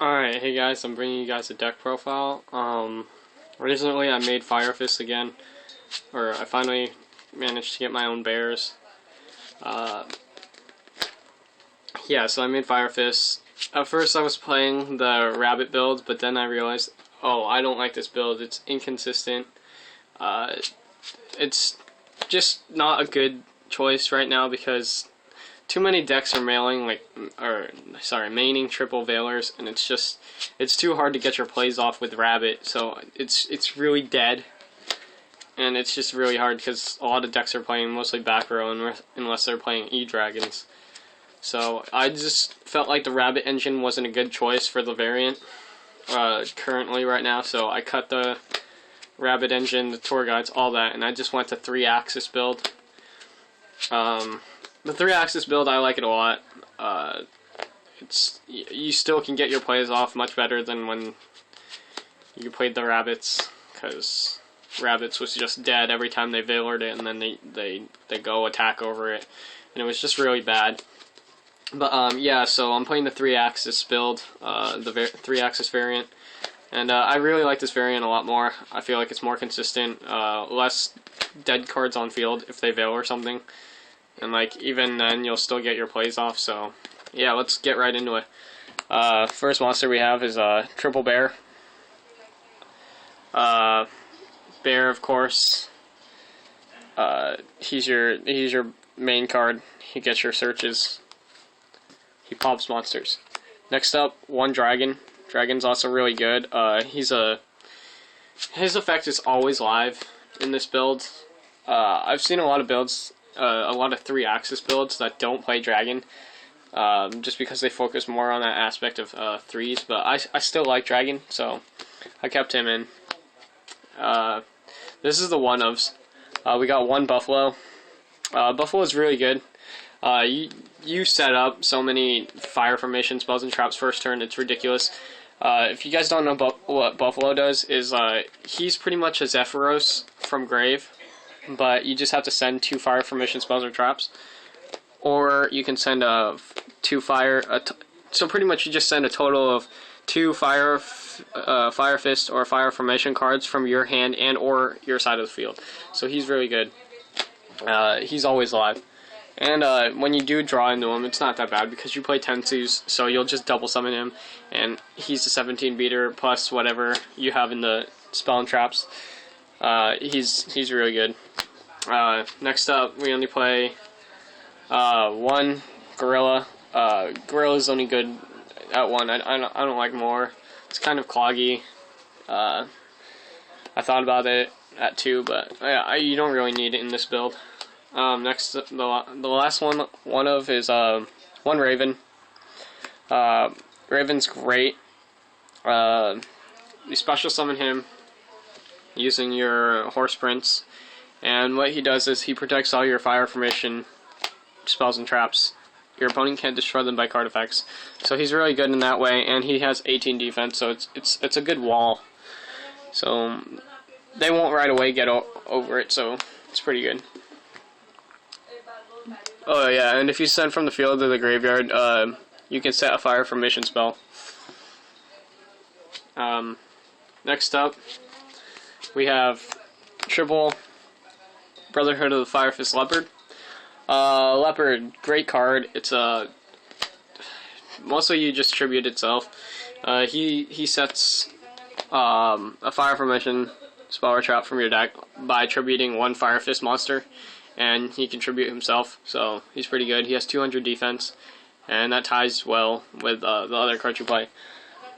Alright, hey guys, I'm bringing you guys a deck profile. Recently I made Fire Fist again, or I finally managed to get my own bears. Uh, yeah, so I made Fire Fist. At first I was playing the rabbit build, but then I realized, oh, I don't like this build. It's inconsistent. Uh, it's just not a good choice right now because too many decks are maining triple Veilers, and it's too hard to get your plays off with Rabbit, so it's really dead, and it's just really hard because a lot of decks are playing mostly back row unless they're playing E-Dragons. So I just felt like the Rabbit engine wasn't a good choice for the variant currently right now, so I cut the Rabbit engine, the tour guides, all that, and I just went to 3-axis build. The 3-axis build, I like it a lot. You still can get your plays off much better than when you played the Rabbits, because Rabbits was just dead every time they Veilered it, and then they go attack over it, and it was just really bad. But yeah, so I'm playing the 3-axis build, the 3-axis variant, and I really like this variant a lot more. I feel like it's more consistent, less dead cards on field if they Veil or something. And like even then, you'll still get your plays off. So yeah, let's get right into it. First monster we have is Triple Bear. Bear, of course. He's your main card. He gets your searches. He pops monsters. Next up, one dragon. Dragon's also really good. His effect is always live in this build. I've seen a lot of builds. A lot of 3-axis builds that don't play dragon, just because they focus more on that aspect of 3s, but I still like dragon, so I kept him in. This is the one-ofs. We got one Buffalo. Buffalo is really good. You set up so many fire formation spells and traps first turn, it's ridiculous. If you guys don't know what Buffalo does, is he's pretty much a Zephyros from Grave, but you just have to send 2 fire formation spells or traps, or you can send so pretty much you just send a total of 2 Fire Fist or Fire Formation cards from your hand and or your side of the field. So he's really good. He's always alive. And when you do draw into him, it's not that bad because you play Tensus, so you'll just double summon him, and he's a 17 beater plus whatever you have in the spell and traps. He's really good. Next up, we only play one Gorilla. Gorilla's only good at 1. I don't like more. It's kind of cloggy. I thought about it at 2, but you don't really need it in this build. Next, the last one of is one Raven. Raven's great. You special summon him using your Horse Prince, and what he does is he protects all your fire formation spells and traps. Your opponent can't destroy them by card effects, so he's really good in that way, and he has 18 defense, so it's a good wall. So they won't right away get over it, so it's pretty good. Oh yeah, and if you send from the field to the graveyard, you can set a fire formation spell. Next up, we have triple Brotherhood of the Fire Fist Leopard. Leopard, great card. It's mostly you just tribute itself. He sets a fire formation spell or trap from your deck by tributing 1 Fire Fist monster, and he can tribute himself, so he's pretty good. He has 200 defense, and that ties well with the other cards you play.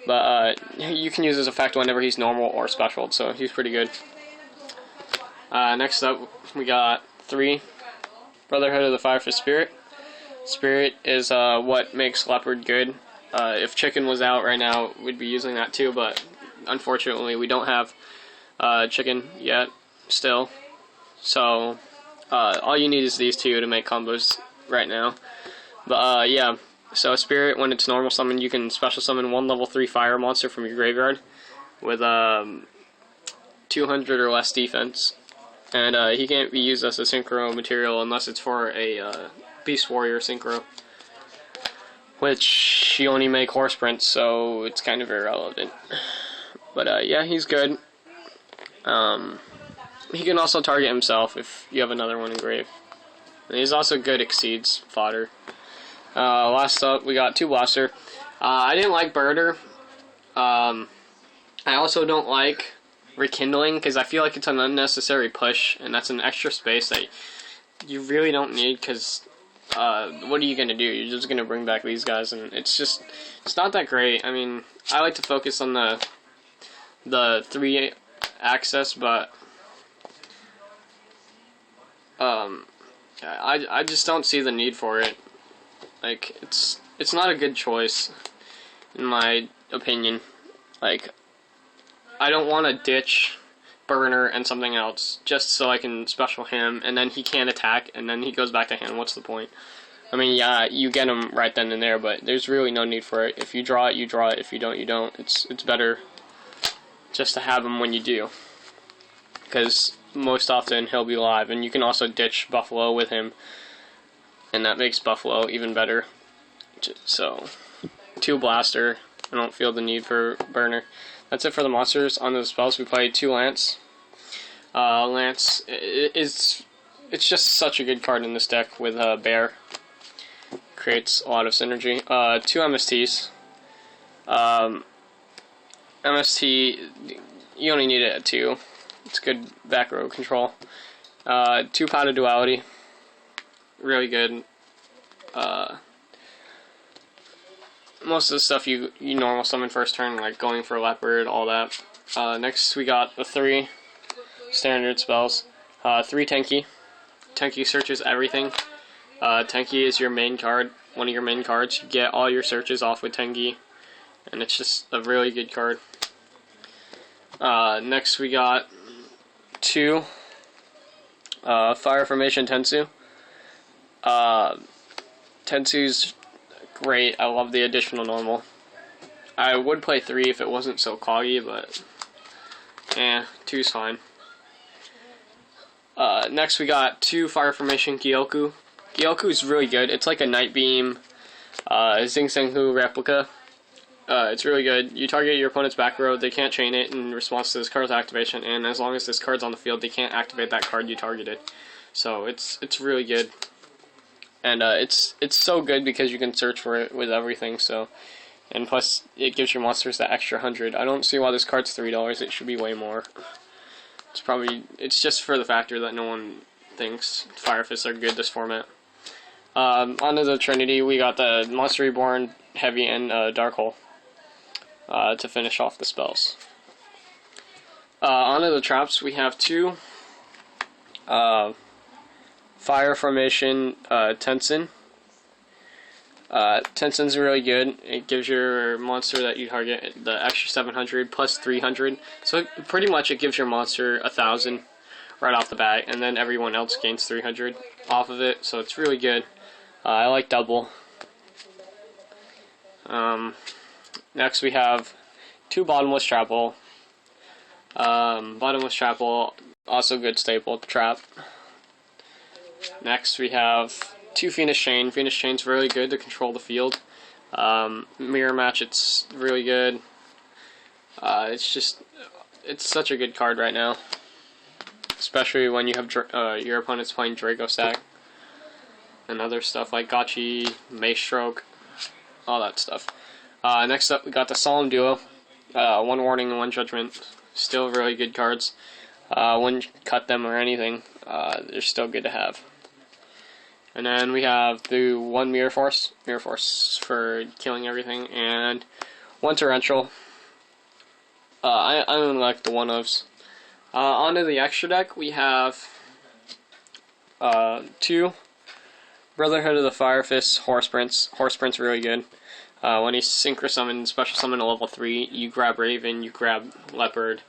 But you can use his effect whenever he's normal or special, so he's pretty good. Next up, we got 3 Brotherhood of the Fire Fist Spirit. Spirit is what makes Leopard good. If Chicken was out right now, we'd be using that too, but unfortunately we don't have Chicken yet still. So all you need is these 2 to make combos right now. But yeah, so Spirit, when it's normal summon, you can special summon 1 level 3 fire monster from your graveyard with 200 or less defense. And he can't be used as a synchro material unless it's for a Beast Warrior synchro. which you only make horse prints, so it's kind of irrelevant. But yeah, he's good. He can also target himself if you have another one engraved. And he's also good exceeds fodder. Last up, we got 2 Blaster. I didn't like Burner. I also don't like Rekindling, because I feel like it's an unnecessary push, and that's an extra space that you really don't need, because what are you going to do? You're just going to bring back these guys, and it's not that great. I mean, I like to focus on the 3 access, but I just don't see the need for it. Like, it's not a good choice, in my opinion. Like, I don't want to ditch Burner and something else just so I can special him, and then he can't attack, and then he goes back to hand. What's the point? I mean, yeah, you get him right then and there, but there's really no need for it. If you draw it, you draw it. If you don't, you don't. It's better just to have him when you do, because most often he'll be live, and you can also ditch Buffalo with him, and that makes Buffalo even better. So, 2 Blaster. I don't feel the need for Burner. That's it for the monsters. On the spells, we played 2 Lance. Lance it's just such a good card in this deck with Bear. Creates a lot of synergy. 2 MSTs. MST, you only need it at 2. It's good back row control. 2 Pot of Duality. Really good. Most of the stuff you normal summon first turn, like going for Leopard, all that. Next we got the 3 standard spells. 3 Tenki. Tenki searches everything. Tenki is your main card, one of your main cards. You get all your searches off with Tenki, and it's just a really good card. Next we got 2 Fire Formation Tensu. Tensu's great. I love the additional normal. I would play 3 if it wasn't so coggy, but 2's fine. Next we got 2 Fire Formation Gyokkou. Gyokkou is really good. It's like a Night Beam Xing Sheng Hu replica. It's really good. You target your opponent's back row, they can't chain it in response to this card's activation, and as long as this card's on the field, they can't activate that card you targeted. So it's really good. And it's so good because you can search for it with everything. So, and plus it gives your monsters that extra 100. I don't see why this card's $3. It should be way more. It's just for the factor that no one thinks Fire Fists are good this format. Onto the Trinity, we got the Monster Reborn, Heavy, and Dark Hole to finish off the spells. Onto the traps, we have 2 Fire Formation Tenzin. Tenzin's really good. It gives your monster that you target the extra 700 plus 300. So pretty much it gives your monster 1,000 right off the bat, and then everyone else gains 300 off of it. So it's really good. I like double. Next we have 2 Bottomless Trap Hole. Bottomless Trap Hole, also good staple trap. Next we have 2 Phoenix Chain. Phoenix Chain's really good to control the field. Mirror Match, it's really good. It's such a good card right now, especially when you have your opponent's playing Draco Stack and other stuff like Gotchi, Mace Stroke, all that stuff. Next up we got the Solemn Duo. 1 Warning and 1 Judgment. Still really good cards. Wouldn't cut them or anything. They're still good to have. And then we have the 1 Mirror Force for killing everything, and 1 Torrential. I only like the one-ofs. Onto the extra deck, we have 2 Brotherhood of the Fire Fists Horse Prince. Horse Prince really good. When you Synchro Summon, Special Summon to level 3, you grab Raven, you grab Leopard.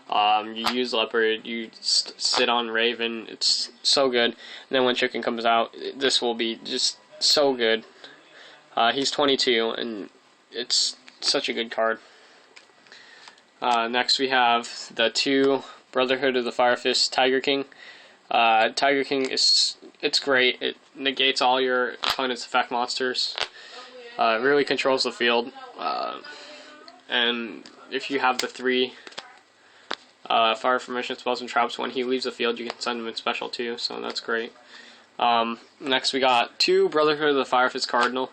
You use Leopard, you sit on Raven, it's so good. And then when Chicken comes out, this will be just so good. He's 22, and it's such a good card. Next we have the 2 Brotherhood of the Fire Fist Tiger King. Tiger King it's great. It negates all your opponent's effect monsters. It really controls the field, and if you have the 3 fire formation spells and traps, when he leaves the field, you can send him in special too, so that's great. Next we got 2 Brotherhood of the Fire Fist Cardinal.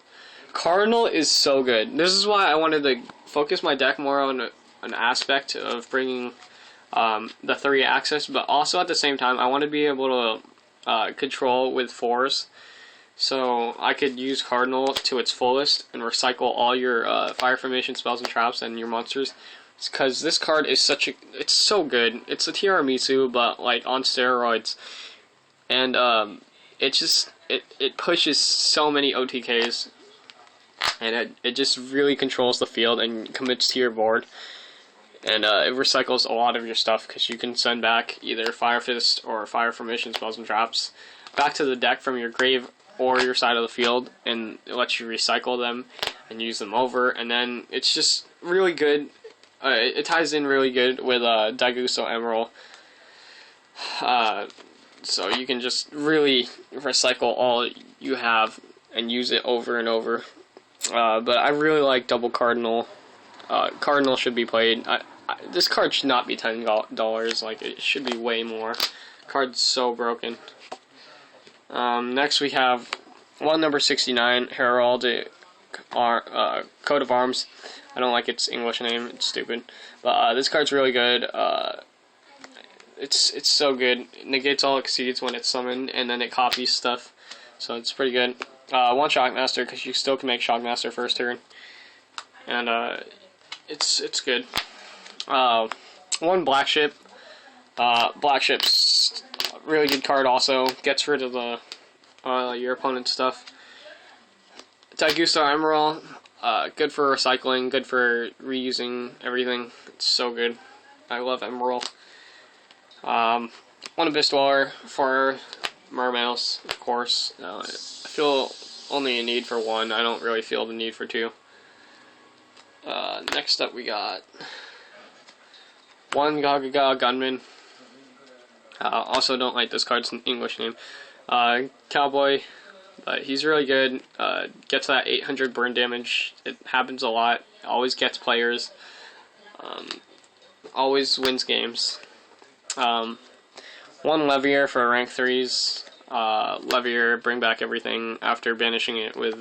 Cardinal is so good. This is why I wanted to focus my deck more on an aspect of bringing the 3 access, but also at the same time I want to be able to control with 4s, so I could use Cardinal to its fullest and recycle all your fire formation spells and traps and your monsters, because this card is it's so good. It's a Tiramisu, but like on steroids, and it pushes so many OTKs, and it just really controls the field and commits to your board. And it recycles a lot of your stuff, because you can send back either Fire Fist or Fire Formation spells and traps back to the deck from your grave or your side of the field, and it lets you recycle them and use them over. And then it's just really good. It ties in really good with Daigusto Emerald. So you can just really recycle all you have and use it over and over. But I really like double Cardinal. Cardinal should be played. This card should not be $10. Like, it should be way more. Card's so broken. Next we have number 69, Heraldic Coat of Arms. I don't like its English name. It's stupid. But this card's really good. It's so good. It negates all exceeds when it's summoned, and then it copies stuff. So it's pretty good. 1 Shockmaster, because you still can make Shockmaster first turn. And it's good. 1 Black Ship. Black Ship's a really good card also. Gets rid of the your opponent's stuff. Daigusto Emerald. Good for recycling, good for reusing everything. It's so good. I love Emerald. 1 Abyss Dweller for Mermails, of course. I feel only a need for 1. I don't really feel the need for 2. Next up we got 1 Gagaga Gunman. Also don't like this card's English name. Cowboy, but he's really good. Gets that 800 burn damage. It happens a lot. Always gets players. Always wins games. 1 Levier for rank 3s. Levier, bring back everything after banishing it with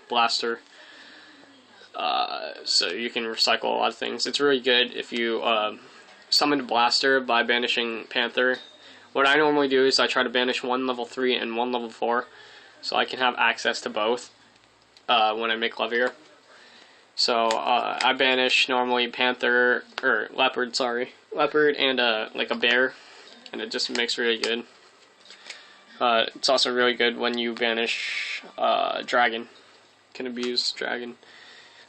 Blaster. So you can recycle a lot of things. It's really good if you summon Blaster by banishing Panther. What I normally do is I try to banish 1 level 3 and 1 level 4, so I can have access to both when I make Levier. So I banish normally Panther, or Leopard, sorry. Leopard and like a bear, and it just makes really good. It's also really good when you banish Dragon. Can abuse Dragon.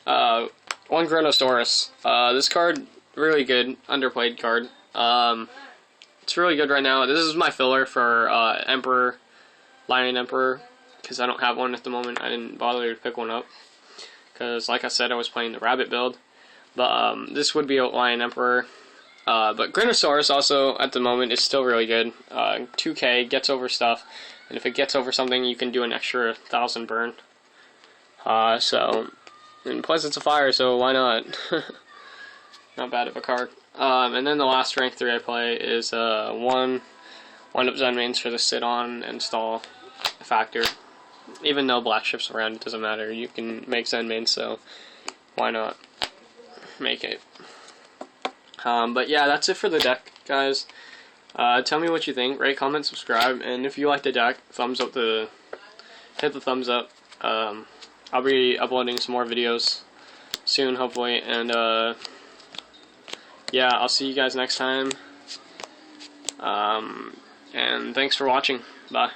1 Gronosaurus. This card, really good, underplayed card. It's really good right now. This is my filler for Emperor, Lion Emperor, because I don't have one at the moment. I didn't bother to pick one up, because like I said, I was playing the Rabbit build. But this would be a Lion Emperor. But Gronosaurus also, at the moment, is still really good. 2k, gets over stuff, and if it gets over something, you can do an extra 1000 burn. And plus it's a fire, so why not? Not bad of a card. And then the last rank 3 I play is 1 up Zenmaines for the sit-on and stall factor. Even though Black Ship's around, it doesn't matter. You can make Zenmaines, so why not make it? But yeah, that's it for the deck, guys. Tell me what you think. Rate, comment, subscribe, and if you like the deck, hit the thumbs up. I'll be uploading some more videos soon, hopefully, and yeah, I'll see you guys next time. And thanks for watching. Bye.